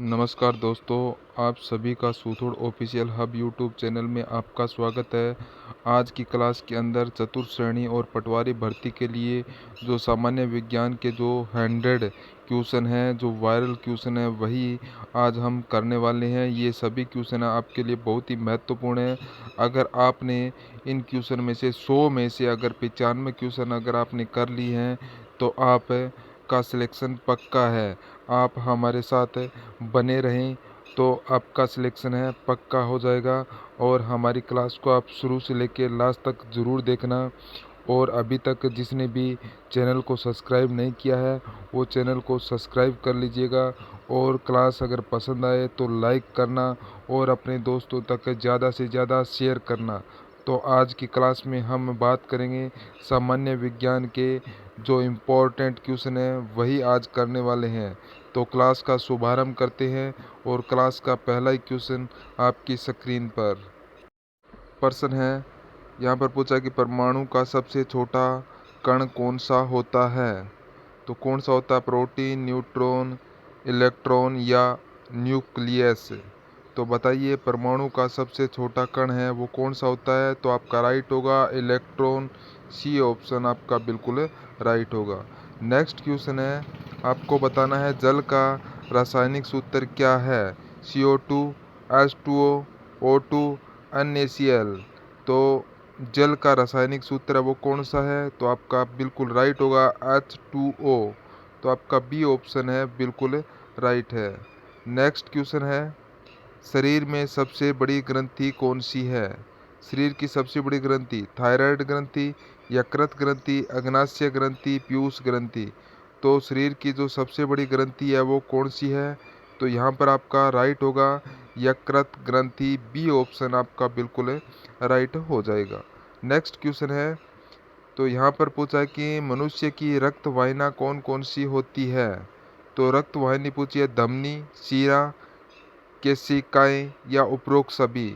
नमस्कार दोस्तों, आप सभी का सूथोड़ ऑफिशियल हब यूट्यूब चैनल में आपका स्वागत है। आज की क्लास के अंदर चतुर्थ श्रेणी और पटवारी भर्ती के लिए जो सामान्य विज्ञान के जो 100 क्वेश्चन हैं, जो वायरल क्वेश्चन है, वही आज हम करने वाले हैं। ये सभी क्वेश्चन आपके लिए बहुत ही महत्वपूर्ण है। अगर आपने इन क्वेश्चन में से 100 में से अगर 95 क्वेश्चन अगर आपने कर ली हैं तो आप का सिलेक्शन पक्का है। आप हमारे साथ बने रहें तो आपका सिलेक्शन है पक्का हो जाएगा। और हमारी क्लास को आप शुरू से लेकर लास्ट तक ज़रूर देखना। और अभी तक जिसने भी चैनल को सब्सक्राइब नहीं किया है वो चैनल को सब्सक्राइब कर लीजिएगा। और क्लास अगर पसंद आए तो लाइक करना और अपने दोस्तों तक ज़्यादा से ज़्यादा शेयर करना। तो आज की क्लास में हम बात करेंगे सामान्य विज्ञान के जो इम्पोर्टेंट क्वेश्चन है वही आज करने वाले हैं। तो क्लास का शुभारंभ करते हैं और क्लास का पहला ही क्वेश्चन आपकी स्क्रीन पर प्रश्न है। यहाँ पर पूछा कि परमाणु का सबसे छोटा कण कौन सा होता है। तो कौन सा होता है? प्रोटीन, न्यूट्रॉन, इलेक्ट्रॉन या न्यूक्लियस। तो बताइए परमाणु का सबसे छोटा कण है वो कौन सा होता है। तो आपका राइट होगा इलेक्ट्रॉन। सी ऑप्शन आपका बिल्कुल राइट होगा। नेक्स्ट क्वेश्चन है, आपको बताना है जल का रासायनिक सूत्र क्या है। CO2, H2O, O2, NaCl। तो जल का रासायनिक सूत्र है वो कौन सा है। तो आपका बिल्कुल राइट होगा H2O। तो आपका बी ऑप्शन है बिल्कुल राइट है। नेक्स्ट क्वेश्चन है, शरीर में सबसे बड़ी ग्रंथि कौन सी है। शरीर की सबसे बड़ी ग्रंथि थायराइड ग्रंथि, यकृत ग्रंथि, अग्नाशय ग्रंथि, पीयूष ग्रंथि। तो शरीर की जो सबसे बड़ी ग्रंथि है वो कौन सी है। तो यहाँ पर आपका राइट होगा यकृत ग्रंथि। बी ऑप्शन आपका बिल्कुल राइट हो जाएगा। नेक्स्ट क्वेश्चन है, तो यहाँ पर पूछा है कि मनुष्य की रक्त वाहिनी कौन कौन सी होती है। तो रक्त वाहिनी पूछी है धमनी, शिरा, केशिकाएं या उपरोक्त सभी।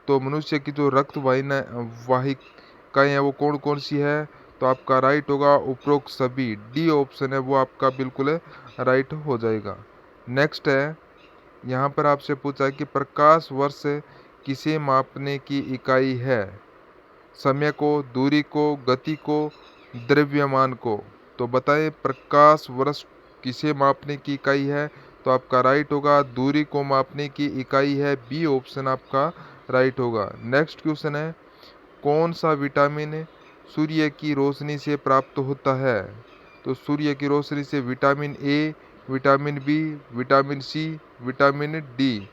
तो मनुष्य की जो रक्त वाहिकाएं है वो कौन कौन सी है। तो आपका राइट होगा उपरोक्त सभी। डी ऑप्शन है वो आपका बिल्कुल राइट हो जाएगा। नेक्स्ट है, यहाँ पर आपसे पूछा है कि प्रकाश वर्ष किसे मापने की इकाई है। समय को, दूरी को, गति को, द्रव्यमान को। तो बताएं प्रकाश वर्ष किसे मापने की इकाई है। तो आपका राइट होगा दूरी को मापने की इकाई है। बी ऑप्शन आपका राइट होगा। नेक्स्ट क्वेश्चन है, कौन सा विटामिन सूर्य की रोशनी से प्राप्त होता है। तो सूर्य की रोशनी से vitamin A, vitamin B, vitamin C, vitamin D.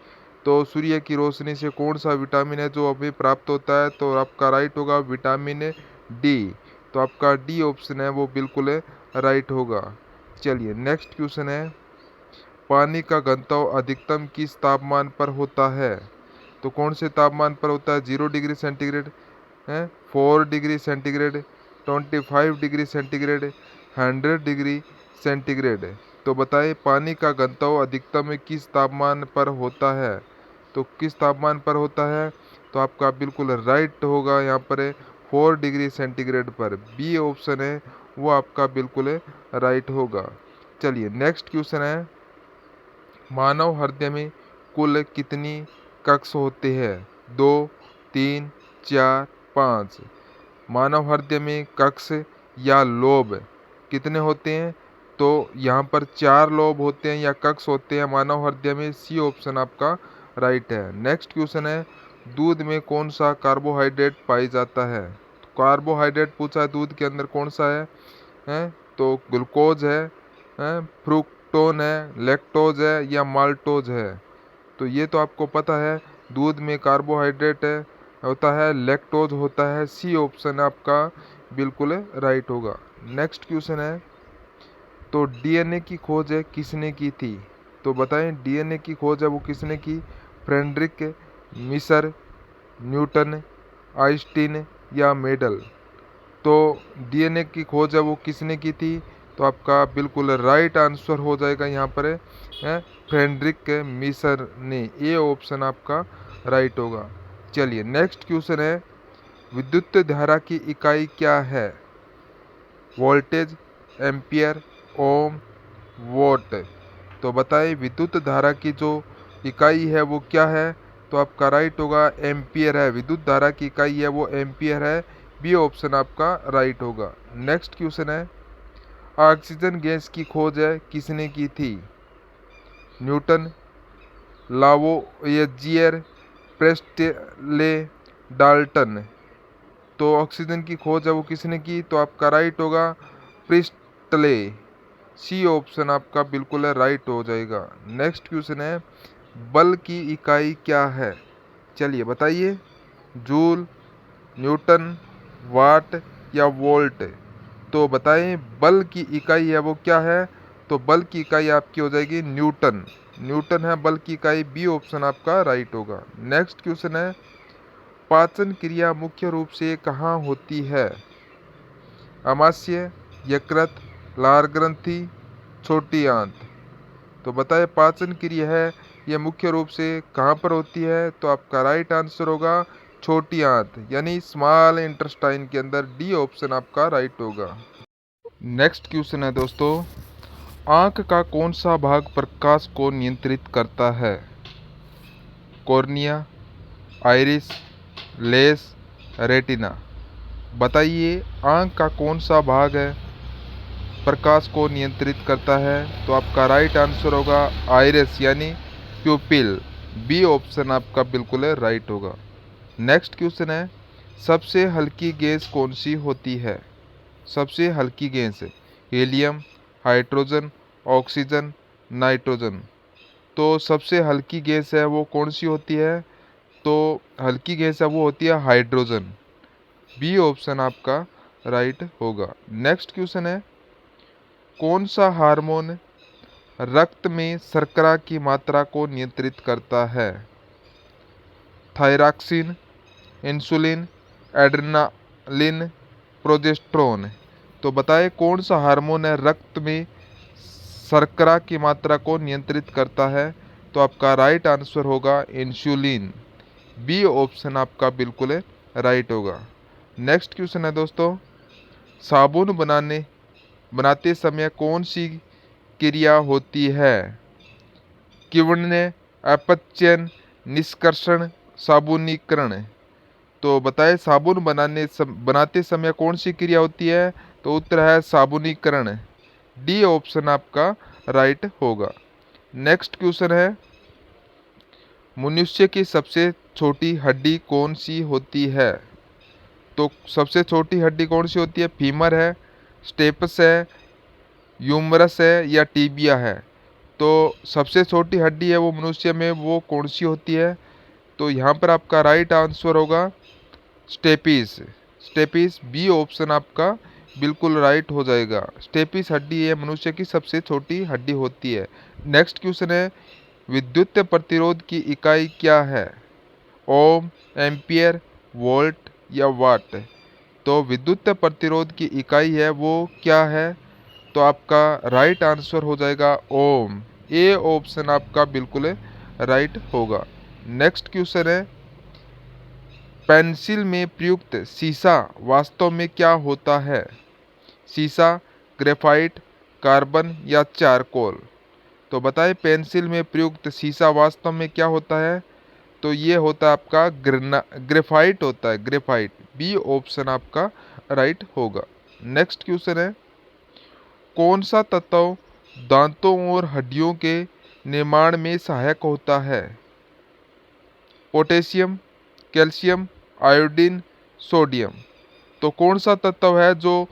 तो सूर्य की रोशनी से कौन सा विटामिन है जो हमें प्राप्त होता है। तो आपका राइट होगा विटामिन डी। तो आपका डी ऑप्शन है वो बिल्कुल राइट होगा। चलिए नेक्स्ट क्वेश्चन है, पानी का घनत्व अधिकतम किस तापमान पर होता है। तो कौन से तापमान पर होता है। 0 डिग्री सेंटीग्रेड है, 4 degree centigrade, 25 degree centigrade, 100 degree centigrade. तो बताइए पानी का घनत्व अधिकतम किस तापमान पर होता है। तो किस तापमान पर होता है। तो आपका बिल्कुल राइट होगा यहाँ पर 4 डिग्री सेंटीग्रेड पर। बी ऑप्शन है वो आपका बिल्कुल राइट होगा। चलिए नेक्स्ट क्वेश्चन है, मानव हृदय में कुल कितनी कक्ष होते हैं। 2, 3, 4, 5। मानव हृदय में कक्ष या लोब कितने होते हैं। तो यहाँ पर 4 लोब होते हैं या कक्ष होते हैं मानव हृदय में। सी ऑप्शन आपका राइट है। नेक्स्ट क्वेश्चन है, दूध में कौन सा कार्बोहाइड्रेट पाई जाता है। कार्बोहाइड्रेट पूछा है दूध के अंदर कौन सा है? तो ग्लूकोज है, फ्रुक्टोन है, लैक्टोज है या माल्टोज है। तो ये तो आपको पता है दूध में कार्बोहाइड्रेट होता है, लैक्टोज होता है। सी ऑप्शन आपका बिल्कुल राइट होगा। नेक्स्ट क्वेश्चन है, तो डीएनए की खोज किसने की थी। तो बताएं डीएनए की खोज है वो किसने की। फ्रेडरिक मिसर, न्यूटन, आइंस्टीन या मेडल। तो डीएनए की खोज है वो किसने की थी। तो आपका बिल्कुल राइट आंसर हो जाएगा यहाँ पर है फ्रेडरिक मिसर ने। ए ऑप्शन आपका राइट होगा। चलिए नेक्स्ट क्वेश्चन है, विद्युत धारा की इकाई क्या है। वोल्टेज, एम्पियर, ओम, वोट। तो बताएं विद्युत धारा की जो इकाई है वो क्या है? तो आपका राइट होगा एम्पियर है। विद्युत धारा की इकाई है वो एम्पियर है। बी ऑप्शन आपका राइट होगा। नेक्स्ट क्वेश्चन है, ऑक्सीजन गैस की खोज है किसने की थी? Newton, Lavoisier, Priestley, Dalton. तो ऑक्सीजन की खोज है वो किसने की? तो आपका राइट होगा प्रिस्टले। सी ऑप्शन आपका बिल्कुल है राइट हो जाएगा। नेक्स्ट क्वेश्चन है, बल की इकाई क्या है? चलिए बताइए, जूल, न्यूटन, वाट या वोल्ट। तो बताएं बल की इकाई है वो क्या है? तो बल की इकाई आपकी हो जाएगी न्यूटन। न्यूटन है बल की इकाई। बी ऑप्शन आपका राइट होगा। नेक्स्ट क्वेश्चन है, पाचन क्रिया मुख्य रूप से कहाँ होती है? आमाशय, यकृत, लार ग्रंथि, छोटी आंत। तो बताए पाचन क्रिया है ये मुख्य रूप से कहाँ पर होती है? तो आपका राइट आंसर होगा छोटी आंत यानी स्मॉल इंटेस्टाइन के अंदर। डी ऑप्शन आपका राइट होगा। नेक्स्ट क्वेश्चन है दोस्तों, आंख का कौन सा भाग प्रकाश को नियंत्रित करता है? Cornea, iris, lens, retina. बताइए आंख का कौन सा भाग है प्रकाश को नियंत्रित करता है? तो आपका राइट आंसर होगा आइरिस यानी प्यूपिल। बी ऑप्शन आपका बिल्कुल है राइट होगा। नेक्स्ट क्वेश्चन है, सबसे हल्की गैस कौन सी होती है? सबसे हल्की गैस है हीलियम, हाइड्रोजन, ऑक्सीजन, नाइट्रोजन। तो सबसे हल्की गैस है वो कौन सी होती है? तो हल्की गैस है वो होती है हाइड्रोजन। बी ऑप्शन आपका राइट होगा। नेक्स्ट क्वेश्चन है, कौन सा हार्मोन रक्त में शर्करा की मात्रा को नियंत्रित करता है? Thyroxine, insulin, adrenaline, progesterone. तो बताएं कौन सा हार्मोन है रक्त में शर्करा की मात्रा को नियंत्रित करता है? तो आपका राइट आंसर होगा इंसुलिन। बी ऑप्शन आपका बिल्कुल है राइट होगा। नेक्स्ट क्वेश्चन है दोस्तों, साबुन बनाते समय कौन सी क्रिया होती है? किण्वन, अपचयन, निष्कर्षण, साबुनीकरण। तो बताएं साबुन बनाते समय कौन सी क्रिया होती है? तो उत्तर है साबुनीकरण। डी ऑप्शन आपका राइट होगा। नेक्स्ट क्वेश्चन है, मनुष्य की सबसे छोटी हड्डी कौन सी होती है? तो सबसे छोटी हड्डी कौन सी होती है? फीमर है, स्टेपस है, यूमरस है या टीबिया है। तो सबसे छोटी हड्डी है वो मनुष्य में वो कौन सी होती है? तो यहाँ पर आपका राइट आंसर होगा स्टेपिस। स्टेपिस बी ऑप्शन आपका बिल्कुल राइट हो जाएगा। स्टेपिस हड्डी है मनुष्य की सबसे छोटी हड्डी होती है। नेक्स्ट क्वेश्चन है, विद्युत प्रतिरोध की इकाई क्या है? ओम, एम्पियर, वोल्ट या वाट। तो विद्युत प्रतिरोध की इकाई है वो क्या है? तो आपका राइट आंसर हो जाएगा ओम। ए ऑप्शन आपका बिल्कुल राइट होगा। नेक्स्ट क्वेश्चन है, पेंसिल में प्रयुक्त सीसा वास्तव में क्या होता है? सीसा, ग्रेफाइट, कार्बन या चारकोल। तो बताएं पेंसिल में प्रयुक्त सीसा वास्तव में क्या होता है? तो ये होता है आपका ग्रेफाइट होता है, ग्रेफाइट। बी ऑप्शन आपका राइट होगा। नेक्स्ट क्वेश्चन है, कौन सा तत्व दांतों और हड्डियों के निर्माण में सहायक होता है? Potassium, calcium, iodine, sodium. तो कौन सा तत्व है जो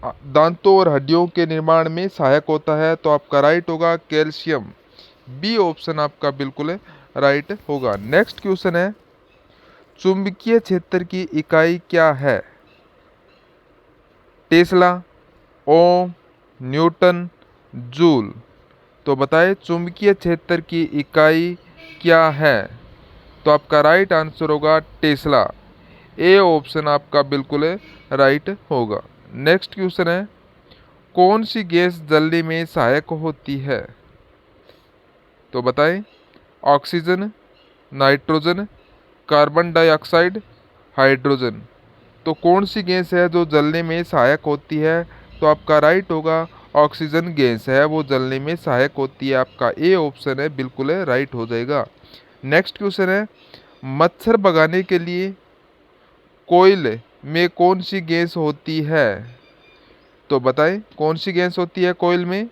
दांतों और हड्डियों के निर्माण में सहायक होता है? तो आपका राइट होगा कैल्शियम। बी ऑप्शन आपका बिल्कुल राइट होगा। नेक्स्ट क्वेश्चन है, चुंबकीय क्षेत्र की इकाई क्या है? टेस्ला, ओम, न्यूटन, जूल। तो बताएं चुंबकीय क्षेत्र की इकाई क्या है? तो आपका राइट आंसर होगा टेस्ला। ए ऑप्शन आपका बिल्कुल राइट होगा। नेक्स्ट क्वेश्चन है, कौन सी गैस जलने में सहायक होती है? तो बताएं oxygen, nitrogen, carbon dioxide, hydrogen. तो कौन सी गैस है जो जलने में सहायक होती है? तो आपका राइट होगा ऑक्सीजन गैस है वो जलने में सहायक होती है। आपका ए ऑप्शन है बिल्कुल है राइट हो जाएगा। नेक्स्ट क्वेश्चन है, मच्छर भगाने के लिए कोयल में कौन सी गैस होती है? तो बताएं कौन सी गैस होती है कोयल में?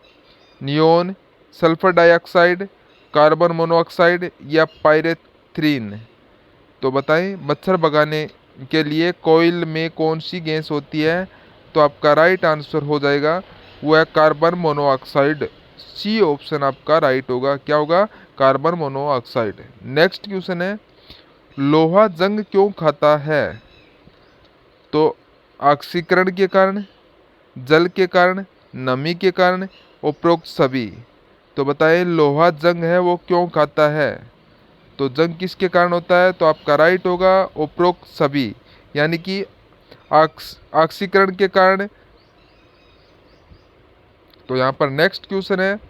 Neon, sulphur dioxide, carbon monoxide या पायरेथ्रीन? तो बताएं मच्छर भगाने के लिए कोयल में कौन सी गैस होती है? तो आपका राइट आंसर हो जाएगा वो है कार्बन मोनोऑक्साइड। सी ऑप्शन आपका राइट होगा। क्या होगा? Carbon monoxide. नेक्स्ट क्वेश्चन है, लोहा जंग क्यों खाता है? तो ऑक्सीकरण के कारण, जल के कारण, नमी के कारण, उपरोक्त सभी। तो बताएं लोहा जंग है वो क्यों खाता है? तो जंग किसके कारण होता है? तो आपका राइट होगा उपरोक्त सभी, यानी कि ऑक्सीकरण के कारण। तो यहाँ पर नेक्स्ट क्वेश्चन है,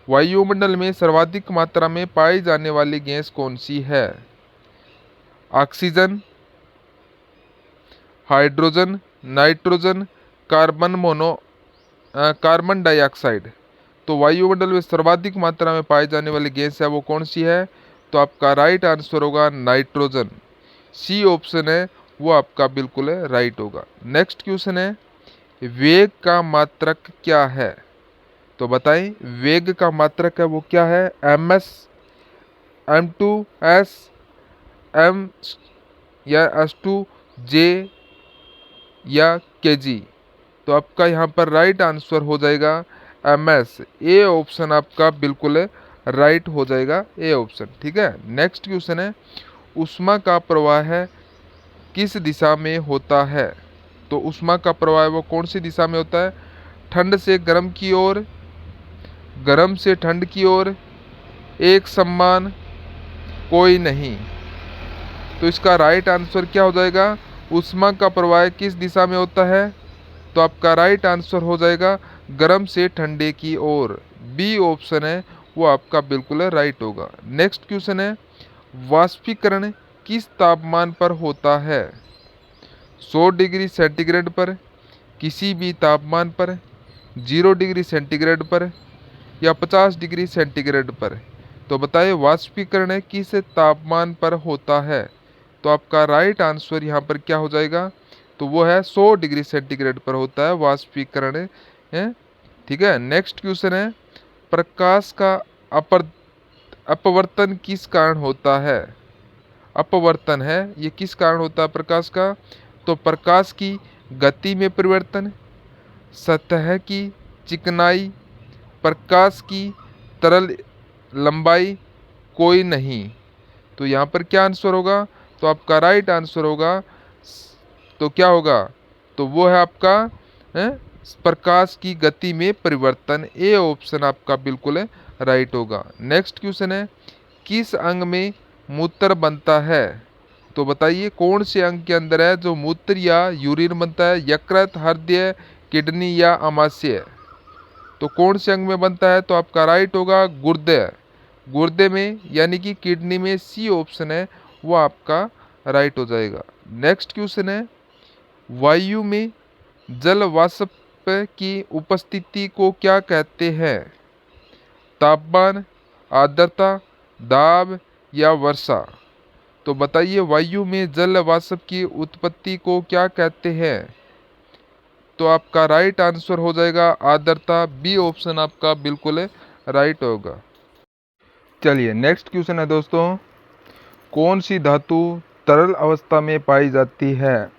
वायुमंडल में सर्वाधिक मात्रा में पाई जाने वाली गैस कौन सी है? Oxygen, hydrogen, nitrogen, carbon dioxide. तो वायुमंडल में सर्वाधिक मात्रा में पाई जाने वाली गैस है वो कौन सी है? तो आपका राइट आंसर होगा नाइट्रोजन। सी ऑप्शन है वो आपका बिल्कुल है राइट होगा। नेक्स्ट क्वेश्चन है, वेग का मात्रक क्या है? तो बताएं वेग का मात्रक है वो क्या है? ms, m2, s, m या s2, j या kg? तो आपका यहाँ पर राइट आंसर हो जाएगा ms। ए ऑप्शन आपका बिल्कुल राइट हो जाएगा, ए ऑप्शन। ठीक है। नेक्स्ट क्वेश्चन है, ऊष्मा का प्रवाह किस दिशा में होता है? तो ऊष्मा का प्रवाह वो कौन सी दिशा में होता है? ठंड से गर्म की ओर, गर्म से ठंड की ओर, एक समान, कोई नहीं। तो इसका राइट आंसर क्या हो जाएगा? ऊष्मा का प्रवाह किस दिशा में होता है? तो आपका राइट आंसर हो जाएगा गर्म से ठंडे की ओर। बी ऑप्शन है वो आपका बिल्कुल राइट होगा। नेक्स्ट क्वेश्चन है, वाष्पीकरण किस तापमान पर होता है? 100 डिग्री सेंटीग्रेड पर, किसी भी तापमान पर, 0 डिग्री सेंटीग्रेड पर या 50 डिग्री सेंटीग्रेड पर? तो बताइए वाष्पीकरण किस तापमान पर होता है? तो आपका राइट आंसर यहाँ पर क्या हो जाएगा? तो वो है 100 डिग्री सेंटीग्रेड पर होता है वाष्पीकरण है। ठीक है। नेक्स्ट क्वेश्चन है, प्रकाश का अपवर्तन किस कारण होता है? अपवर्तन है ये किस कारण होता है प्रकाश का? तो प्रकाश की गति में परिवर्तन, सतह की चिकनाई, प्रकाश की तरल लंबाई, कोई नहीं। तो यहाँ पर क्या आंसर होगा? तो आपका राइट आंसर होगा, तो क्या होगा? तो वो है आपका प्रकाश की गति में परिवर्तन। ए ऑप्शन आपका बिल्कुल राइट होगा। नेक्स्ट क्वेश्चन है, किस अंग में मूत्र बनता है? तो बताइए कौन से अंग के अंदर है जो मूत्र या यूरिन बनता है? यकृत, हृदय, किडनी या आमाशय? तो कौन से अंग में बनता है? तो आपका राइट होगा गुर्दे, गुर्दे में यानी कि किडनी में। सी ऑप्शन है वो आपका राइट हो जाएगा। नेक्स्ट क्वेश्चन है, वायु में जल वाष्प की उपस्थिति को क्या कहते हैं? तापमान, आर्द्रता, दाब या वर्षा? तो बताइए वायु में जल वाष्प की उत्पत्ति को क्या कहते हैं? तो आपका राइट आंसर हो जाएगा आर्द्रता। बी ऑप्शन आपका बिल्कुल राइट होगा। चलिए नेक्स्ट क्वेश्चन है दोस्तों, कौन सी धातु तरल अवस्था में पाई जाती है?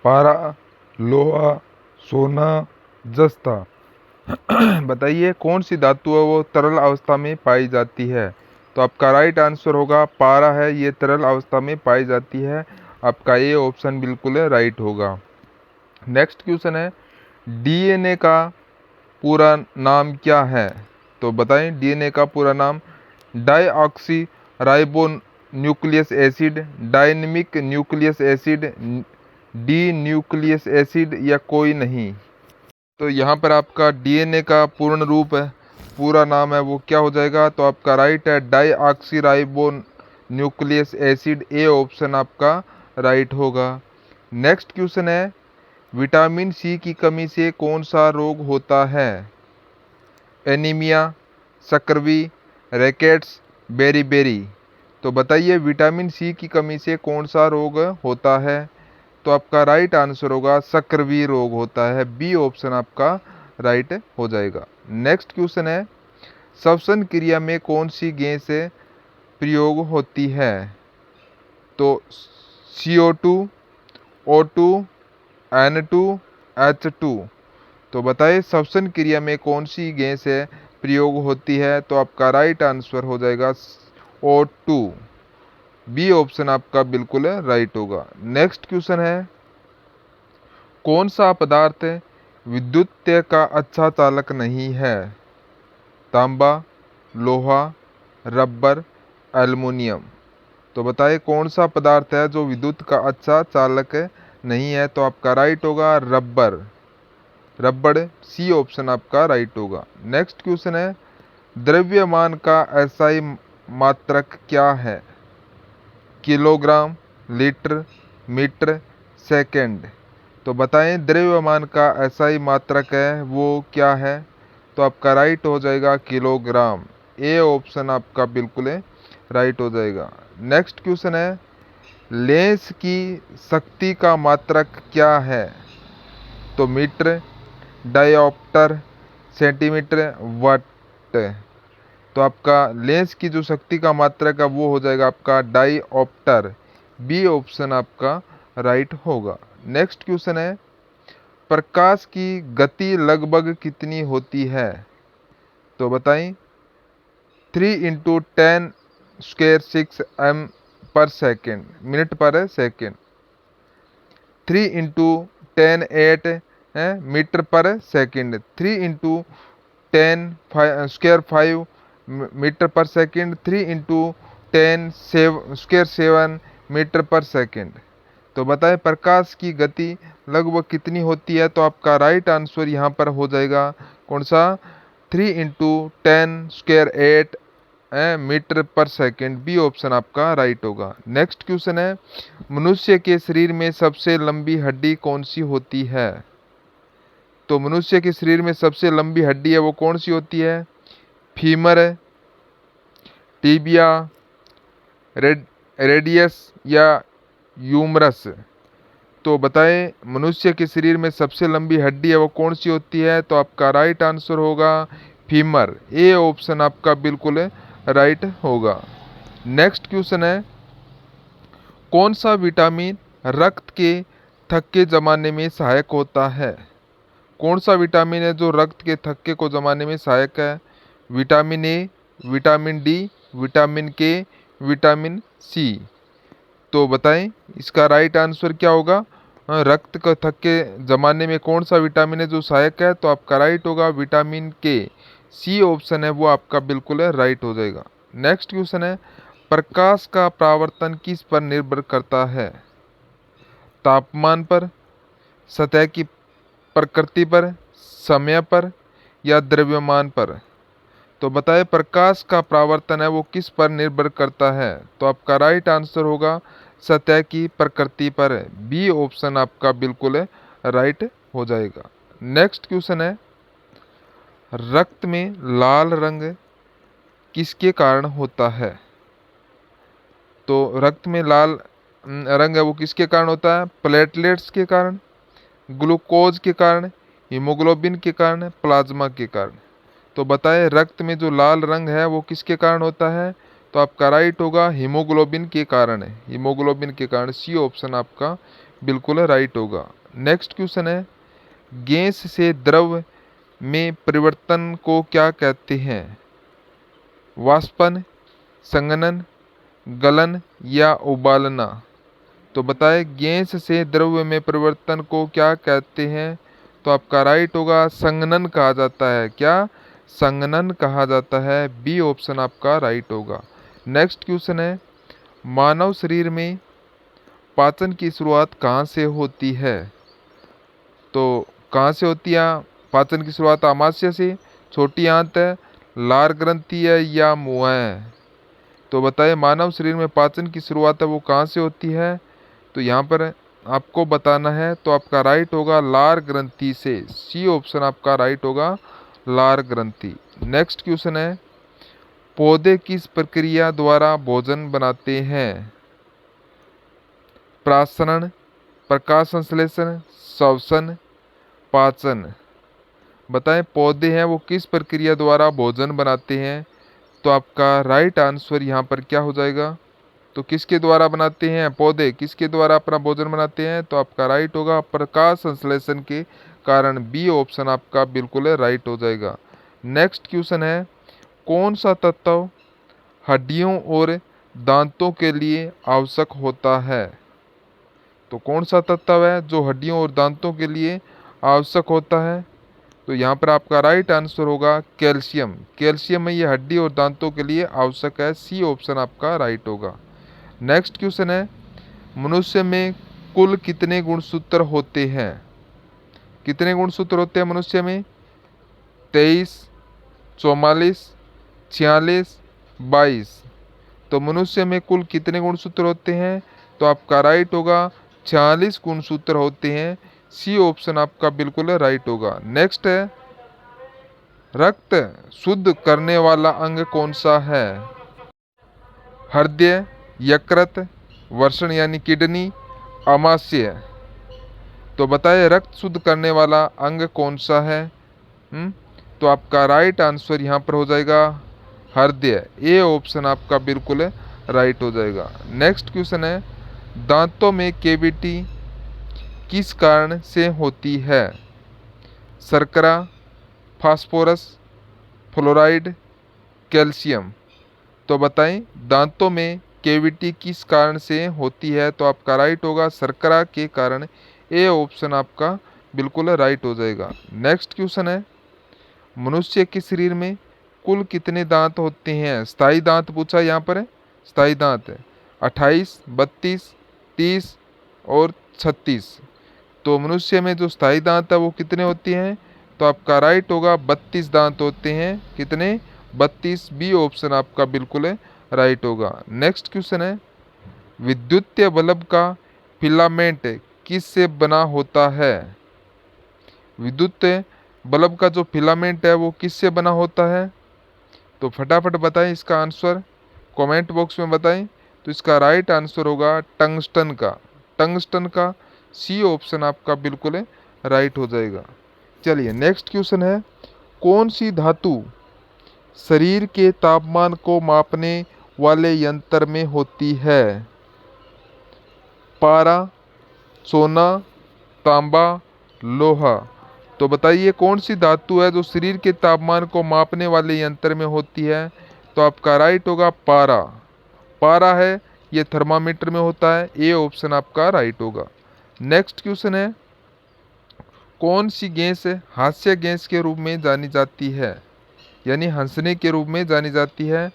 पारा, लोहा, सोना, जस्ता? बताइए कौन सी धातु है वो तरल अवस्था में पाई जाती है? तो आपका राइट आंसर होगा पारा है, ये तरल अवस्था में पाई जाती है। आपका ये ऑप्शन बिल्कुल राइट होगा। नेक्स्ट क्वेश्चन है, डीएनए का पूरा नाम क्या है? तो बताएं डीएनए का पूरा नाम। Deoxy ribo nucleus acid, dynamic nucleus acid, D nucleus acid या कोई नहीं? तो यहाँ पर आपका डीएनए का पूर्ण रूप है, पूरा नाम है वो क्या हो जाएगा? तो आपका राइट है deoxy ribo nucleus acid. A option आपका राइट होगा। नेक्स्ट क्वेश्चन है, विटामिन सी की कमी से कौन सा रोग होता है? Anaemia, scurvy, rackets, beriberi. तो बताइए विटामिन सी की कमी से कौन सा रोग होता है? तो आपका राइट आंसर होगा स्कर्वी रोग होता है। बी ऑप्शन आपका राइट हो जाएगा। नेक्स्ट क्वेश्चन है, श्वसन क्रिया में कौन सी गैस प्रयोग होती है? तो CO2, O2, N2, H2। तो बताइए श्वसन क्रिया में कौन सी गैस प्रयोग होती है? तो आपका राइट आंसर हो जाएगा O2। बी ऑप्शन आपका बिल्कुल राइट होगा। नेक्स्ट क्वेश्चन है, कौन सा पदार्थ विद्युत का अच्छा चालक नहीं है? तांबा, लोहा, रबर, एल्युमिनियम। तो बताइए कौन सा पदार्थ है जो विद्युत का अच्छा चालक नहीं है? तो आपका राइट होगा रबर। रबड़, सी ऑप्शन आपका राइट होगा। नेक्स्ट क्वेश्चन है, द्रव्यमान का एसआई मात्रक क्या है? Kilogram, litre, metre, second. तो बताएं द्रव्यमान का एसआई मात्रक है वो क्या है? तो आपका राइट हो जाएगा किलोग्राम। ए ऑप्शन आपका बिल्कुल राइट हो जाएगा। नेक्स्ट क्वेश्चन है, लेंस की शक्ति का मात्रक क्या है? तो मीटर, डायोप्टर, सेंटीमीटर, वाट। तो आपका लेंस की जो शक्ति का मात्रक है वो हो जाएगा आपका डायोप्टर। बी ऑप्शन आपका राइट होगा। नेक्स्ट क्वेश्चन है, प्रकाश की गति लगभग कितनी होती है? तो बताएं 3 × 10⁻⁶ पर सेकेंड, मिनट पर सेकेंड। 3 × 10⁸ मीटर पर सेकेंड। 3 × 10⁵ मीटर पर सेकेंड। 3 × 10⁷ मीटर पर सेकेंड। तो बताएं प्रकाश की गति लगभग कितनी होती है? तो आपका राइट आंसर यहाँ पर हो जाएगा कौन सा? 3 × 10⁸ मीटर पर सेकेंड। बी ऑप्शन आपका राइट होगा। नेक्स्ट क्वेश्चन है, मनुष्य के शरीर में सबसे लंबी हड्डी कौन सी होती है? तो मनुष्य के शरीर में सबसे लंबी हड्डी है वो कौन सी होती है? फीमर, टीबिया, रेडियस या यूमरस। तो बताएं मनुष्य के शरीर में सबसे लंबी हड्डी है वो कौन सी होती है? तो आपका राइट आंसर होगा फीमर। ए ऑप्शन आपका बिल्कुल राइट होगा। नेक्स्ट क्वेश्चन है, कौन सा विटामिन रक्त के थक्के जमाने में सहायक होता है? कौन सा विटामिन है जो रक्त के थक्के को जमाने में सहायक है? Vitamin A, vitamin D, vitamin के, विटामिन सी। तो बताएं इसका राइट आंसर क्या होगा? रक्त के थक्के जमाने में कौन सा विटामिन है जो सहायक है? तो आपका राइट होगा विटामिन के। सी ऑप्शन है वो आपका बिल्कुल राइट हो जाएगा। नेक्स्ट क्वेश्चन है, प्रकाश का परावर्तन किस पर निर्भर करता है? तापमान पर, सतह की प्रकृति पर, समय पर या द्रव्यमान पर। तो बताएं प्रकाश का परावर्तन है वो किस पर निर्भर करता है? तो आपका राइट आंसर होगा सतह की प्रकृति पर। बी ऑप्शन आपका बिल्कुल राइट हो जाएगा। नेक्स्ट क्वेश्चन है, रक्त में लाल रंग किसके कारण होता है? तो रक्त में लाल रंग है वो किसके कारण होता है? प्लेटलेट्स के कारण, ग्लूकोज के कारण, हीमोग्लोबिन के कारण, प्लाज्मा के कारण। तो बताएं रक्त में जो लाल रंग है वो किसके कारण होता है? तो आपका राइट होगा हीमोग्लोबिन के कारण है। हीमोग्लोबिन के कारण। सी ऑप्शन आपका बिल्कुल राइट होगा। नेक्स्ट क्वेश्चन है, गैस से द्रव में परिवर्तन को क्या कहते हैं? वाष्पन, संघनन, गलन या उबालना। तो बताएं गैस से द्रव्य में परिवर्तन को क्या कहते हैं? तो आपका राइट होगा संघनन कहा जाता है। क्या? संघनन कहा जाता है। बी ऑप्शन आपका राइट होगा। नेक्स्ट क्वेश्चन है, मानव शरीर में पाचन की शुरुआत कहाँ से होती है? तो कहाँ से होती है पाचन की शुरुआत? आमाशय से, छोटी आंत है, लार ग्रंथि है या मुंह है? तो बताएं मानव शरीर में पाचन की शुरुआत है वो कहाँ से होती है? तो यहाँ पर आपको बताना है। तो आपका राइट होगा लार ग्रंथि से। सी ऑप्शन आपका राइट होगा लार ग्रंथि। नेक्स्ट क्वेश्चन है, पौधे किस प्रक्रिया द्वारा भोजन बनाते हैं? प्रासरण, प्रकाश संश्लेषण, श्वसन, पाचन। बताएं पौधे हैं वो किस प्रक्रिया द्वारा भोजन बनाते हैं? तो आपका राइट आंसर यहाँ पर क्या हो जाएगा? तो किसके द्वारा बनाते हैं पौधे, किसके द्वारा अपना भोजन बनाते हैं? तो आपका राइट होगा प्रकाश संश्लेषण के कारण, बी ऑप्शन आपका बिल्कुल राइट हो जाएगा। नेक्स्ट क्वेश्चन है, कौन सा तत्व हड्डियों और दांतों के लिए आवश्यक होता है? तो कौन सा तत्व है जो हड्डियों और दांतों के लिए आवश्यक होता है? तो यहाँ पर आपका राइट आंसर होगा कैल्शियम। कैल्शियम है ये हड्डी और दांतों के लिए आवश्यक है, सी ऑप्शन आपका राइट होगा। नेक्स्ट क्वेश्चन है, मनुष्य में कुल कितने गुणसूत्र होते हैं? कितने गुणसूत्र होते हैं मनुष्य में? 23, 44, 46, 22। तो मनुष्य में कुल कितने गुणसूत्र होते हैं? तो आपका राइट होगा 46 गुणसूत्र होते हैं, सी ऑप्शन आपका बिल्कुल राइट होगा। नेक्स्ट है, रक्त शुद्ध करने वाला अंग कौन सा है? हृदय, यकृत, वृषण यानी किडनी, आमाशय। तो बताइए रक्त शुद्ध करने वाला अंग कौन सा है? तो आपका राइट आंसर यहाँ पर हो जाएगा हृदय, ए ऑप्शन आपका बिल्कुल राइट हो जाएगा। नेक्स्ट क्वेश्चन है, दांतों में कैविटी किस कारण से होती है? शर्करा, फास्फोरस, फ्लोराइड, कैल्शियम। तो बताएं दांतों में कैविटी किस कारण से होती है? तो आपका राइट होगा शर्करा के कारण, ए ऑप्शन आपका बिल्कुल राइट हो जाएगा। नेक्स्ट क्वेश्चन है, मनुष्य के शरीर में कुल कितने दांत होते हैं? स्थायी दांत पूछा यहाँ पर है, स्थायी दांत 28, 32, 30 और 36। तो मनुष्य में जो स्थायी दांत है वो कितने होते हैं? तो आपका राइट होगा 32 दांत होते हैं। कितने? 32, बी ऑप्शन आपका बिल्कुल राइट होगा। नेक्स्ट क्वेश्चन है, विद्युतीय बल्ब का फिलामेंट किस से बना होता है? विद्युत बल्ब का जो फिलामेंट है वो किस से बना होता है? तो फटाफट बताएं इसका आंसर, कमेंट बॉक्स में बताएं। तो इसका राइट आंसर होगा टंगस्टन का, टंगस्टन का, सी ऑप्शन आपका बिल्कुल राइट हो जाएगा। चलिए नेक्स्ट क्वेश्चन है, कौन सी धातु शरीर के तापमान को मापने वाले यंत्र में होती है? पारा, सोना, तांबा, लोहा। तो बताइए कौन सी धातु है जो शरीर के तापमान को मापने वाले यंत्र में होती है? तो आपका राइट होगा पारा। पारा है ये थर्मामीटर में होता है, ए ऑप्शन आपका राइट होगा। नेक्स्ट क्वेश्चन है, कौन सी गैस हास्य गैस के रूप में जानी जाती है, यानी हंसने के रूप में जानी जाती है?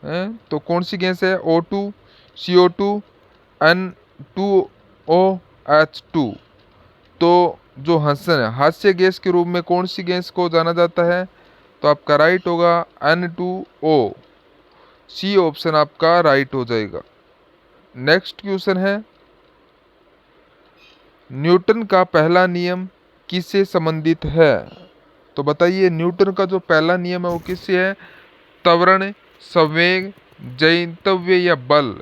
तो कौन सी गैस है? O2, CO2, N2OH2। तो जो हास्य गैस के रूप में कौन सी गैस को जाना जाता है? तो आपका राइट होगा N2O, सी ऑप्शन आपका राइट हो जाएगा। नेक्स्ट क्वेश्चन है, न्यूटन का पहला नियम किससे संबंधित है? तो बताइए न्यूटन का जो पहला नियम है वो किससे है? त्वरण, संवेग, जैतव्य या बल।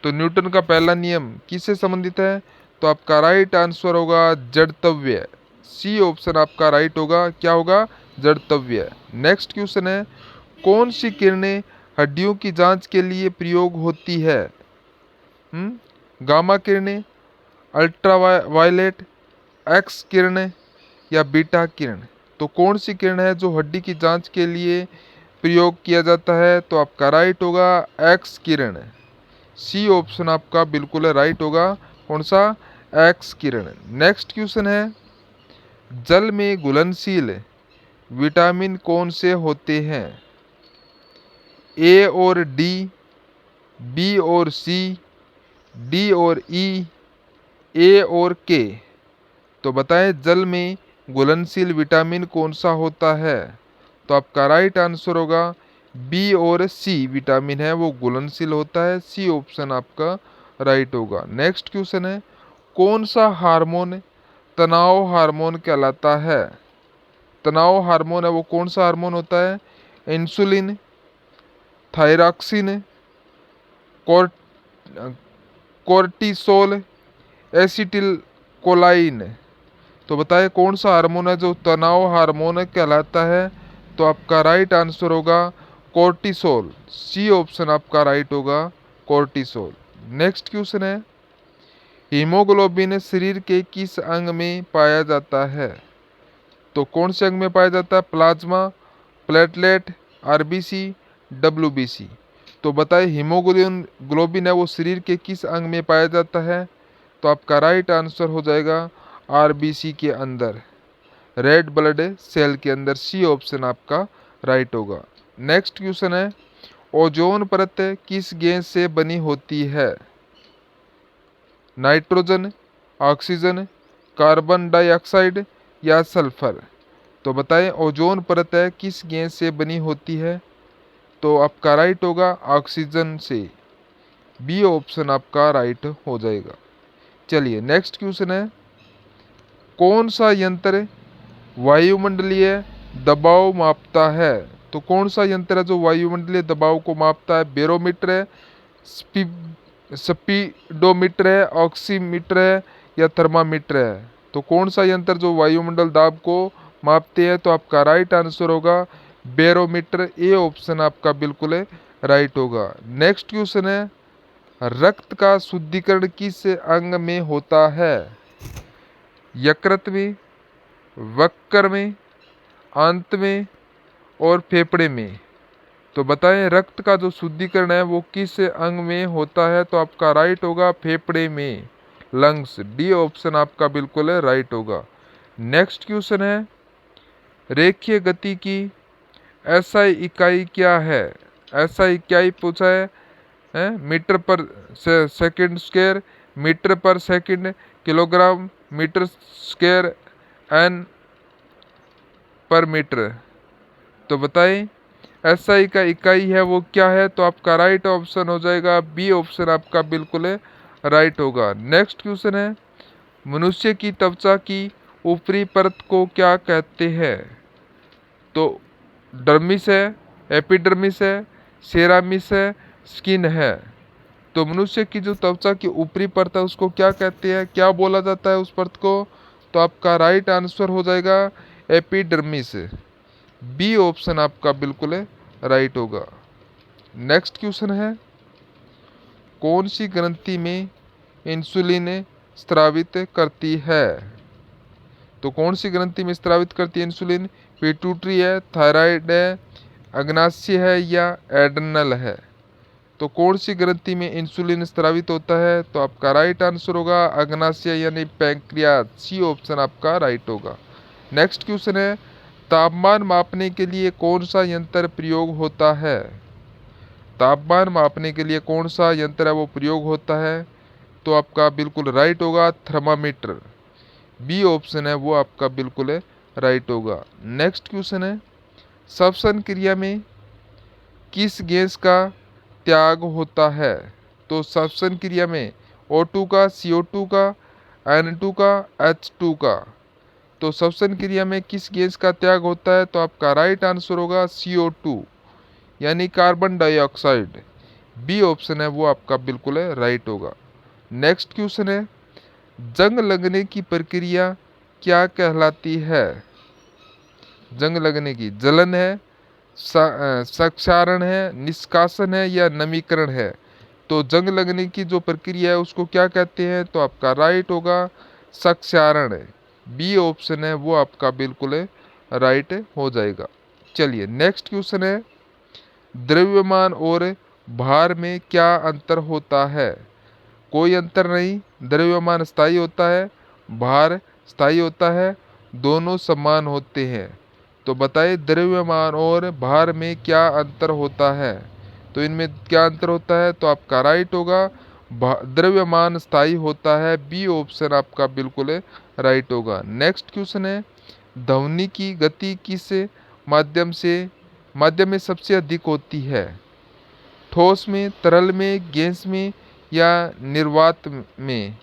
तो न्यूटन का पहला नियम किससे संबंधित है? तो आपका राइट आंसर होगा जड़तव्य, सी ऑप्शन आपका राइट होगा। क्या होगा? जड़तव्य। नेक्स्ट क्वेश्चन है, कौन सी किरणें हड्डियों की जांच के लिए प्रयोग होती है? गामा किरणें, अल्ट्रा वायलेट, एक्स किरणें या बीटा किरण। तो कौन सी किरण है जो हड्डी की जांच के लिए प्रयोग किया जाता है? तो आपका राइट होगा एक्स किरण, सी ऑप्शन आपका बिल्कुल राइट होगा। कौन सा? एक्स किरण। नेक्स्ट क्वेश्चन है, जल में घुलनशील विटामिन कौन से होते हैं? ए और डी, बी और सी, डी और ई, ए और के। तो बताएं जल में घुलनशील विटामिन कौन सा होता है? तो आपका राइट आंसर होगा बी और सी विटामिन है वो घुलनशील होता है, सी ऑप्शन आपका राइट होगा। नेक्स्ट क्वेश्चन है, कौन सा हार्मोन तनाव हार्मोन कहलाता है? तनाव हार्मोन है वो कौन सा हार्मोन होता है? Insulin, thyroxine, core cortisol, acetyl कोलाइन। तो बताइए कौन सा हार्मोन है जो तनाव हार्मोन कहलाता है? तो आपका राइट आंसर होगा कोर्टिसोल। सी ऑप्शन आपका राइट होगा, कोर्टिसोल। नेक्स्ट क्वेश्चन है, हीमोग्लोबिन शरीर के किस अंग में पाया जाता है? तो कौन से अंग में पाया जाता है? Plasma, platelet, RBC, WBC. तो बताइए हीमोग्लोबिन है वो शरीर के किस अंग में पाया जाता है? तो आपका राइट आंसर हो जाएगा आरबीसी के अंदर, रेड ब्लड सेल के अंदर। सी ऑप्शन आपका राइट होगा। नेक्स्ट क्वेश्चन है, ओजोन परत किस गैस से बनी होती है? नाइट्रोजन, ऑक्सीजन, कार्बन डाइऑक्साइड या सल्फर। तो बताएं ओजोन परत किस गैस से बनी होती है? तो आपका राइट होगा ऑक्सीजन से। बी ऑप्शन आपका राइट हो जाएगा। चलिए नेक्स्ट क्वेश्चन है, कौन सा यंत्र वायुमंडलीय दबाव मापता है? तो कौन सा यंत्र है जो वायुमंडलीय दबाव को मापता है? बैरोमीटर है, स्पीडोमीटर है, ऑक्सीमीटर है या थर्मामीटर है। तो कौन सा यंत्र जो वायुमंडल दाब को मापते हैं? तो आपका राइट आंसर होगा बैरोमीटर। ए ऑप्शन आपका बिल्कुल राइट होगा। नेक्स्ट क्वेश्चन है, रक्त का शुद्धिकरण किस अंग में होता है? यकृत में, वक्र में, आंत में और फेफड़े में। तो बताएं रक्त का जो शुद्धिकरण है वो किस अंग में होता है? तो आपका राइट होगा फेफड़े में, लंग्स। डी ऑप्शन आपका बिल्कुल राइट होगा। नेक्स्ट क्वेश्चन है, रेखीय गति की एसआई इकाई क्या है? एसआई इकाई पूछा है मीटर पर सेकंड स्क्वायर, मीटर पर second, kilogram, metre square, N पर मीटर। तो बताएं एसआई का इकाई है वो क्या है? तो आपका राइट ऑप्शन हो जाएगा बी ऑप्शन आपका बिल्कुल राइट होगा। नेक्स्ट क्वेश्चन है, मनुष्य की त्वचा की ऊपरी परत को क्या कहते हैं? तो डर्मिस है, एपिडर्मिस है, सेरामिस है, स्किन है। तो मनुष्य की जो त्वचा की ऊपरी परत है उसको क्या कहते हैं, क्या बोला जाता है उस परत को? तो आपका राइट आंसर हो जाएगा एपिडर्मिस। बी ऑप्शन आपका बिल्कुल राइट होगा। नेक्स्ट क्वेश्चन है, कौन सी ग्रंथि में इंसुलिन स्रावित करती है? तो कौन सी ग्रंथि में स्रावित करती है इंसुलिन? पिट्यूटरी है, थायराइड है, अग्नाशय है या एड्रिनल है। तो कौन सी ग्रंथि में इंसुलिन स्रावित होता है? तो आपका राइट आंसर होगा अग्नाशय यानी पैंक्रियास। सी ऑप्शन आपका राइट होगा। नेक्स्ट क्वेश्चन है, तापमान मापने के लिए कौन सा यंत्र प्रयोग होता है? तापमान मापने के लिए कौन सा यंत्र है वो प्रयोग होता है? तो आपका बिल्कुल राइट होगा थर्मामीटर। बी ऑप्शन है वो आपका बिल्कुल राइट होगा। नेक्स्ट क्वेश्चन है, श्वसन क्रिया में किस गैस का त्याग होता है? तो श्वसन क्रिया में O2 का, CO2 का, N2 का, H2 का। तो श्वसन क्रिया में किस गैस का त्याग होता है? तो आपका राइट आंसर होगा CO2 यानी कार्बन डाइऑक्साइड। बी ऑप्शन है वो आपका बिल्कुल राइट होगा। नेक्स्ट क्वेश्चन है, जंग लगने की प्रक्रिया क्या कहलाती है? जंग लगने की जलन है, क्षारण है, निष्कासन है या नमीकरण है। तो जंग लगने की जो प्रक्रिया है उसको क्या कहते हैं? तो आपका राइट होगा क्षारण। बी ऑप्शन है वो आपका बिल्कुल राइट हो जाएगा। चलिए नेक्स्ट क्वेश्चन है, द्रव्यमान और भार में क्या अंतर होता है? कोई अंतर नहीं, द्रव्यमान स्थायी होता है, भार स्थायी होता है, दोनों समान होते हैं। तो बताइए द्रव्यमान और भार में क्या अंतर होता है? तो इनमें क्या अंतर होता है? तो आपका राइट होगा द्रव्यमान स्थायी होता है। बी ऑप्शन आपका बिल्कुल राइट होगा। नेक्स्ट क्वेश्चन है, ध्वनि की गति किस माध्यम में सबसे अधिक होती है? ठोस में, तरल में, गैस में या निर्वात में।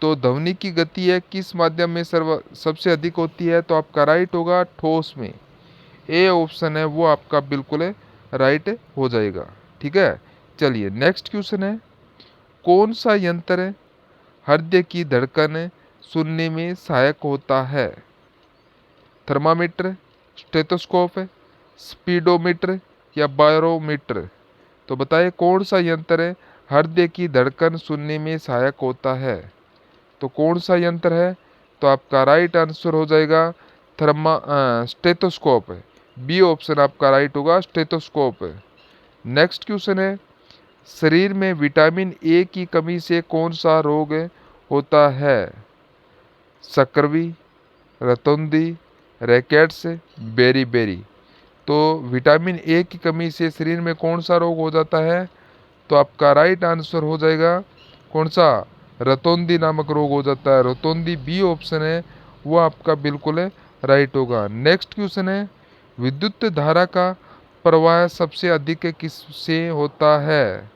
तो ध्वनि की गति है किस माध्यम में सबसे अधिक होती है, तो आपका राइट होगा ठोस में। ए ऑप्शन है वो आपका बिल्कुल राइट हो जाएगा। ठीक है, चलिए नेक्स्ट क्वेश्चन है, कौन सा यंत्र हृदय की धड़कन सुनने में सहायक होता है? थर्मामीटर, स्टेथोस्कोप, स्पीडोमीटर या बारोमीटर? तो बताइए कौन सा यंत्र हृदय की धड़कन सुनने में सहायक होता है? तो कौन सा यंत्र है? तो आपका राइट आंसर हो जाएगा स्टेथोस्कोप। बी ऑप्शन आपका राइट होगा, स्टेथोस्कोप। नेक्स्ट क्वेश्चन है, शरीर में विटामिन ए की कमी से कौन सा रोग होता है? सक्करवी, रतौंधी, रैकेट्स, बेरी। तो विटामिन ए की कमी से शरीर में कौन सा रोग हो जाता है? तो आपका राइट आंसर हो जाएगा कौन सा? रतौंधी नामक रोग हो जाता है, रतौंधी। बी ऑप्शन है वो आपका बिल्कुल राइट होगा। नेक्स्ट क्वेश्चन है, विद्युत धारा का प्रवाह सबसे अधिक किससे होता है?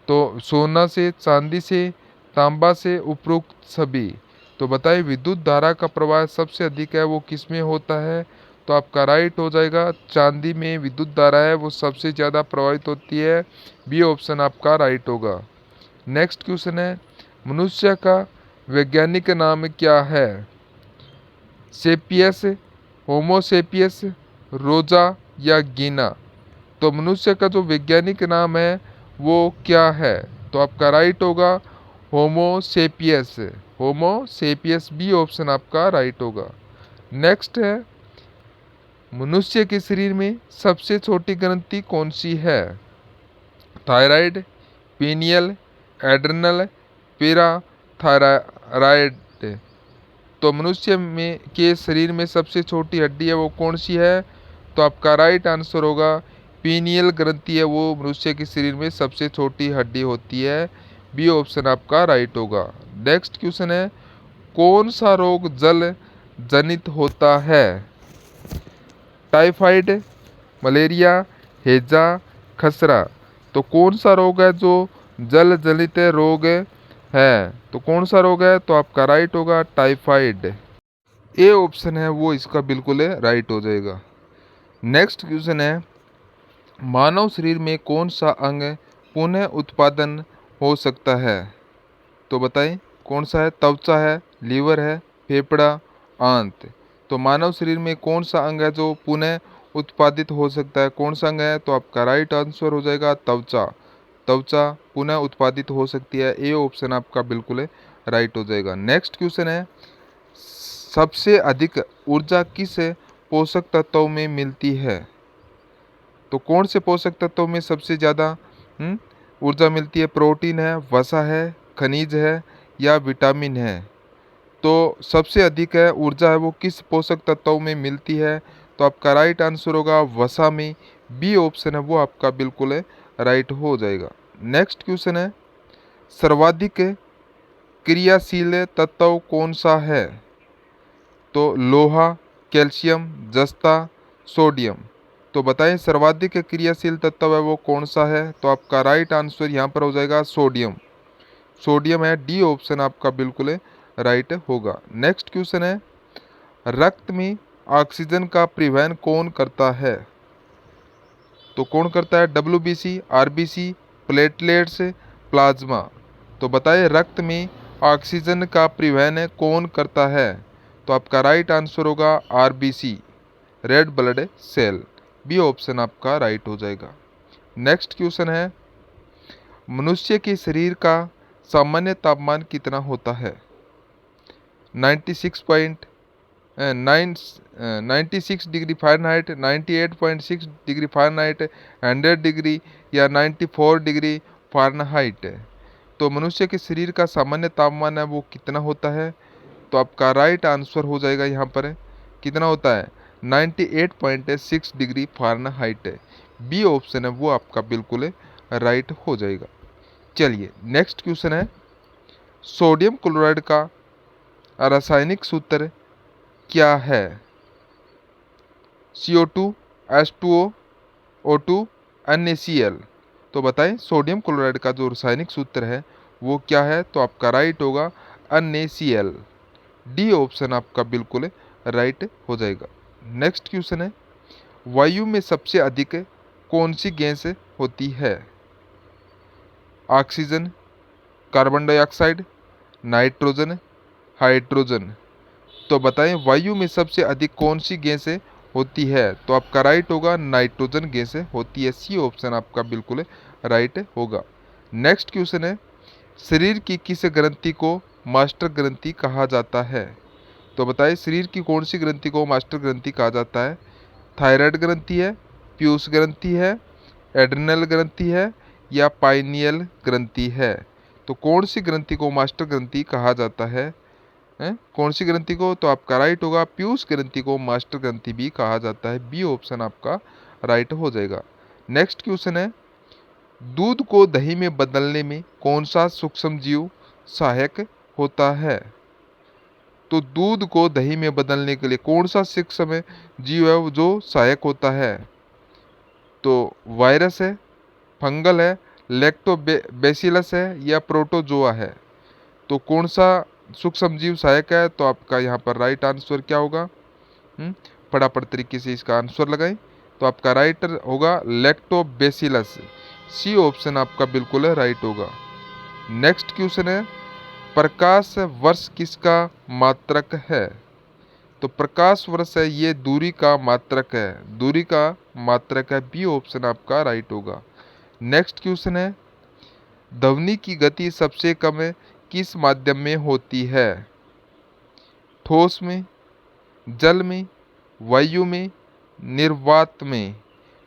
तो सोना से, चांदी से, तांबा से, उपरोक्त सभी? तो बताइए विद्युत धारा का प्रवाह सबसे अधिक है वो किस में होता है? तो आपका राइट हो जाएगा चांदी में विद्युत धारा है वो सबसे ज़्यादा प्रभावित होती है। बी ऑप्शन आपका राइट होगा। नेक्स्ट क्वेश्चन है, मनुष्य का वैज्ञानिक नाम क्या है? सेपियस, होमोसेपियस, रोजा या गीना? तो मनुष्य का जो वैज्ञानिक नाम है वो क्या है? तो आपका राइट होगा होमोसेपियस। होमोसेपियस, बी ऑप्शन आपका राइट होगा। नेक्स्ट है, मनुष्य के शरीर में सबसे छोटी ग्रंथि कौन सी है? Thyroid, pineal, adrenal, parathyroid? तो मनुष्य में के शरीर में सबसे छोटी हड्डी है वो कौन सी है? तो आपका राइट आंसर होगा पीनियल ग्रंथि है वो मनुष्य के शरीर में सबसे छोटी हड्डी होती है। बी ऑप्शन आपका राइट होगा। नेक्स्ट क्वेश्चन है, कौन सा रोग जल जनित होता है? टाइफाइड, मलेरिया, हैजा, खसरा? तो कौन सा रोग है जो जल जनित रोग है? तो कौन सा रोग है? तो आपका राइट होगा टाइफाइड। ए ऑप्शन है वो इसका बिल्कुल राइट हो जाएगा। नेक्स्ट क्वेश्चन है, मानव शरीर में कौन सा अंग पुनः उत्पादन हो सकता है? तो बताएं कौन सा है? त्वचा है, लीवर है, फेफड़ा, आंत? तो मानव शरीर में कौन सा अंग है जो पुनः उत्पादित हो सकता है? कौन सा अंग है? तो आपका राइट आंसर हो जाएगा त्वचा। त्वचा पुनः उत्पादित हो सकती है। ए ऑप्शन आपका बिल्कुल राइट हो जाएगा। नेक्स्ट क्वेश्चन है, सबसे अधिक ऊर्जा किस पोषक तत्व में मिलती है? तो कौन से पोषक तत्वों में सबसे ज़्यादा ऊर्जा मिलती है? प्रोटीन है, वसा है, खनिज है या विटामिन है? तो सबसे अधिक है ऊर्जा है वो किस पोषक तत्वों में मिलती है? तो आपका राइट आंसर होगा वसा में। बी ऑप्शन है वो आपका बिल्कुल राइट हो जाएगा। नेक्स्ट क्वेश्चन है, सर्वाधिक क्रियाशील तत्व कौन सा है? तो लोहा, कैल्शियम, जस्ता, सोडियम? तो बताएं सर्वाधिक क्रियाशील तत्व है वो कौन सा है? तो आपका राइट आंसर यहाँ पर हो जाएगा सोडियम। सोडियम है। डी ऑप्शन आपका बिल्कुल राइट होगा। नेक्स्ट क्वेश्चन है, रक्त में ऑक्सीजन का परिवहन कौन करता है? तो कौन करता है? WBC, RBC, platelets, plasma? तो बताइए रक्त में ऑक्सीजन का परिवहन कौन करता है? तो आपका राइट आंसर होगा RBC, red blood cell. B option आपका राइट हो जाएगा। नेक्स्ट क्वेश्चन है, मनुष्य के शरीर का सामान्य तापमान कितना होता है? 96 degree Fahrenheit, 98.6 degree Fahrenheit, 100 degree या 94 डिग्री फ़ारेनहाइट? तो मनुष्य के शरीर का सामान्य तापमान है वो कितना होता है? तो आपका राइट आंसर हो जाएगा यहाँ पर कितना होता है? 98.6 डिग्री फ़ारेनहाइट। बी ऑप्शन है वो आपका बिल्कुल राइट हो जाएगा। चलिए नेक्स्ट क्वेश्चन है, सोडियम क्लोराइड का रासायनिक सूत्र क्या है? CO2, H2O, O2, NaCl? तो बताएं सोडियम क्लोराइड का जो रासायनिक सूत्र है वो क्या है? तो आपका राइट होगा NaCl। डी ऑप्शन आपका बिल्कुल राइट हो जाएगा। नेक्स्ट क्वेश्चन है, वायु में सबसे अधिक कौन सी गैस होती है? Oxygen, carbon dioxide, nitrogen, hydrogen. तो बताएं वायु में सबसे अधिक कौन सी गैस होती है? तो आपका राइट होगा नाइट्रोजन गैस होती है। सी ऑप्शन आपका बिल्कुल राइट होगा। नेक्स्ट क्वेश्चन है, शरीर की किस ग्रंथि को मास्टर ग्रंथि कहा जाता है? तो बताएं शरीर की कौन सी ग्रंथि को मास्टर ग्रंथि कहा जाता है? थायराइड ग्रंथि है, पीयूष ग्रंथि है, एड्रिनल ग्रंथि है या पाइनियल ग्रंथि है? तो कौन सी ग्रंथि को मास्टर ग्रंथि कहा जाता है? कौन सी ग्रंथि को? तो आपका राइट होगा पीयूष ग्रंथि को मास्टर ग्रंथि भी कहा जाता है। बी ऑप्शन आपका राइट हो जाएगा। नेक्स्ट क्वेश्चन है, दूध को दही में बदलने में कौन सा सूक्ष्म जीव सहायक होता है? तो दूध को दही में बदलने के लिए कौन सा सूक्ष्म जीव है जो सहायक होता है? तो वायरस है, फंगल है, लैक्टोबैसिलस है या प्रोटोजोआ है? तो कौन सा सूक्ष्म जीव सहायक है? तो आपका यहाँ पर राइट आंसर क्या होगा? फटाफट तरीके से इसका आंसर लगाएं। तो आपका राइट होगा लैक्टोबैसिलस। सी ऑप्शन आपका बिल्कुल राइट होगा। नेक्स्ट क्वेश्चन है, प्रकाश वर्ष किसका मात्रक है? तो प्रकाश वर्ष है ये दूरी का मात्रक है, दूरी का मात्रक है। बी ऑप्शन आपका राइट होगा। नेक्स्ट क्वेश्चन है, ध्वनि की गति सबसे कम किस माध्यम में होती है? ठोस में, जल में, वायु में, निर्वात में।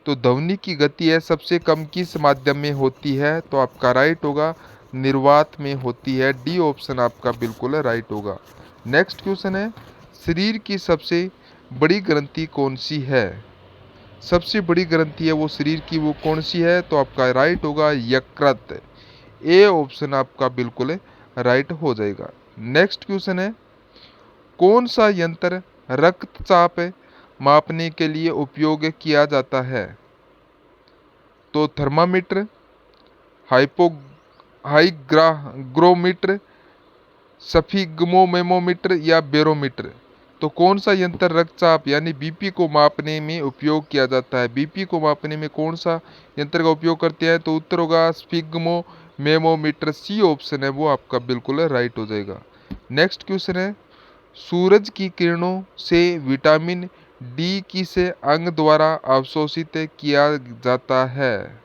तो ध्वनि की गति है सबसे कम किस माध्यम में होती है? तो आपका राइट होगा निर्वात में होती है। डी ऑप्शन आपका बिल्कुल राइट होगा। नेक्स्ट क्वेश्चन है, शरीर की सबसे बड़ी ग्रंथि कौन सी है? सबसे बड़ी ग्रंथि है वो शरीर की, वो कौन सी है? तो आपका राइट होगा यकृत। ए ऑप्शन आपका बिल्कुल राइट हो जाएगा। नेक्स्ट क्वेश्चन है, कौन सा यंत्र रक्तचाप मापने के लिए उपयोग किया जाता है? तो थर्मामीटर, हाइग्रोमीटर, सफिग्मोमेमोमीटर या बैरोमीटर। तो कौन सा यंत्र रक्तचाप यानी बीपी को मापने में उपयोग किया जाता है? बीपी को मापने में कौन सा यंत्र का उपयोग करते हैं? तो उत्तर होगा स्फिग्मोमेमोमीटर। सी ऑप्शन है वो आपका बिल्कुल राइट हो जाएगा। नेक्स्ट क्वेश्चन है, सूरज की किरणों से विटामिन डी किस अंग द्वारा अवशोषित किया जाता है?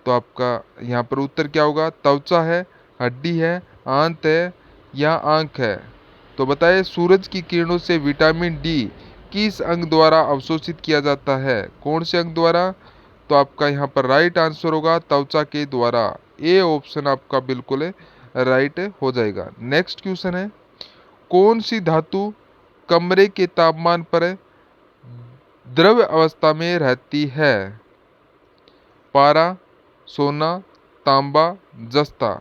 तो आपका यहाँ पर उत्तर क्या होगा? त्वचा है, हड्डी है, आंत है या आंख है? तो बताइए सूरज की किरणों से विटामिन डी किस अंग द्वारा अवशोषित किया जाता है? कौन से अंग द्वारा? तो आपका यहाँ पर राइट आंसर होगा त्वचा के द्वारा। ए ऑप्शन आपका बिल्कुल राइट हो जाएगा। नेक्स्ट क्वेश्चन है, कौन सी धातु कमरे के तापमान पर द्रव्य अवस्था में रहती है? पारा, सोना, तांबा, जस्ता।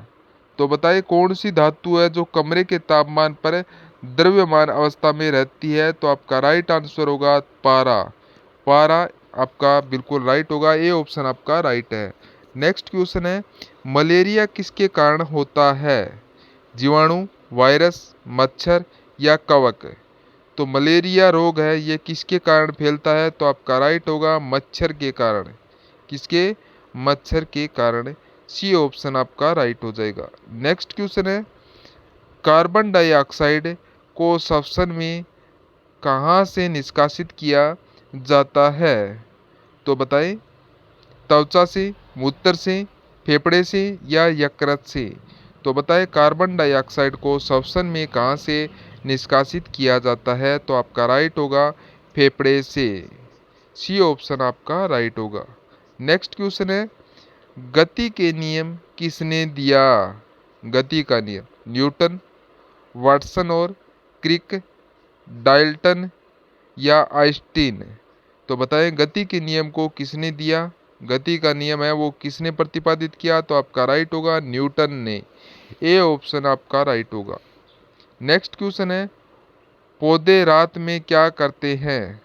तो बताइए कौन सी धातु है जो कमरे के तापमान पर द्रव्यमान अवस्था में रहती है? तो आपका राइट आंसर होगा पारा। पारा आपका बिल्कुल राइट होगा। ए ऑप्शन आपका राइट है। नेक्स्ट क्वेश्चन है, मलेरिया किसके कारण होता है? जीवाणु, वायरस, मच्छर या कवक? तो मलेरिया रोग है ये किसके कारण फैलता है? तो आपका राइट होगा मच्छर के कारण। किसके? मच्छर के कारण। सी ऑप्शन आपका राइट हो जाएगा। नेक्स्ट क्वेश्चन है, कार्बन डाइऑक्साइड को श्वसन में कहाँ से निष्कासित किया जाता है? तो बताएं त्वचा से, मूत्र से, फेफड़े से या यकृत से? तो बताएं कार्बन डाइऑक्साइड को श्वसन में कहाँ से निष्कासित किया जाता है? तो आपका राइट होगा फेफड़े से। सी ऑप्शन आपका राइट होगा। नेक्स्ट क्वेश्चन है, गति के नियम किसने दिया? गति का नियम न्यूटन, वाटसन और क्रिक, डाल्टन या आइंस्टीन? तो बताएं गति के नियम को किसने दिया? गति का नियम है वो किसने प्रतिपादित किया? तो आपका राइट होगा न्यूटन ने। ए ऑप्शन आपका राइट होगा। नेक्स्ट क्वेश्चन है, पौधे रात में क्या करते हैं?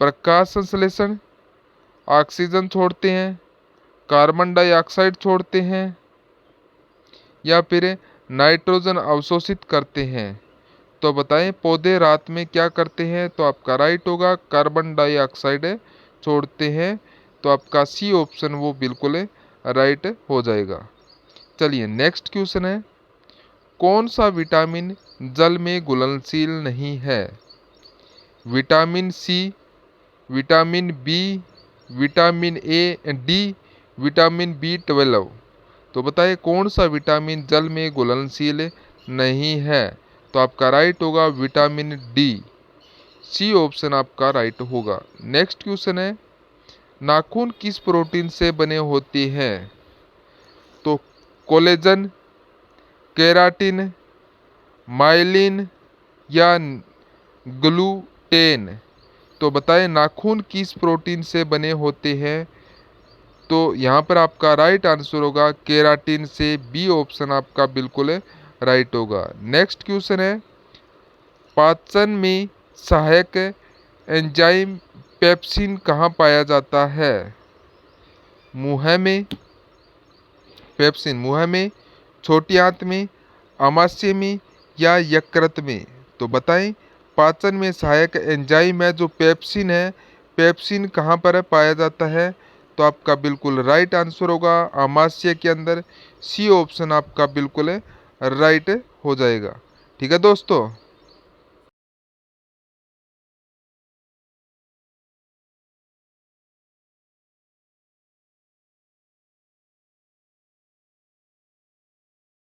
प्रकाश संश्लेषण, ऑक्सीजन छोड़ते हैं, कार्बन डाइऑक्साइड छोड़ते हैं या फिर नाइट्रोजन अवशोषित करते हैं। तो बताएं पौधे रात में क्या करते हैं? तो आपका राइट होगा कार्बन डाइऑक्साइड छोड़ते हैं। तो आपका सी ऑप्शन वो बिल्कुल राइट हो जाएगा। चलिए नेक्स्ट क्वेश्चन है, कौन सा विटामिन जल में घुलनशील नहीं है? Vitamin C, vitamin B, vitamin A D, vitamin B 12। तो बताइए कौन सा विटामिन जल में घुलनशील नहीं है? तो आपका राइट होगा विटामिन डी। सी ऑप्शन आपका राइट होगा। नेक्स्ट क्वेश्चन है, नाखून किस प्रोटीन से बने होते हैं? तो कोलेजन, केराटिन, माइलिन या ग्लूटेन। तो बताएं नाखून किस प्रोटीन से बने होते हैं? तो यहाँ पर आपका राइट आंसर होगा केराटिन से। बी ऑप्शन आपका बिल्कुल राइट होगा। नेक्स्ट क्वेश्चन है, पाचन में सहायक एंजाइम पेप्सिन कहाँ पाया जाता है? मुंह में, पेप्सिन मुंह में, छोटी आंत में, आमाशय में या यकृत में? तो बताएं पाचन में सहायक एंजाइम है जो पेप्सिन है, पेप्सिन कहाँ पर पाया जाता है? तो आपका बिल्कुल राइट आंसर होगा आमाशय के अंदर। सी ऑप्शन आपका बिल्कुल राइट हो जाएगा। ठीक है दोस्तों।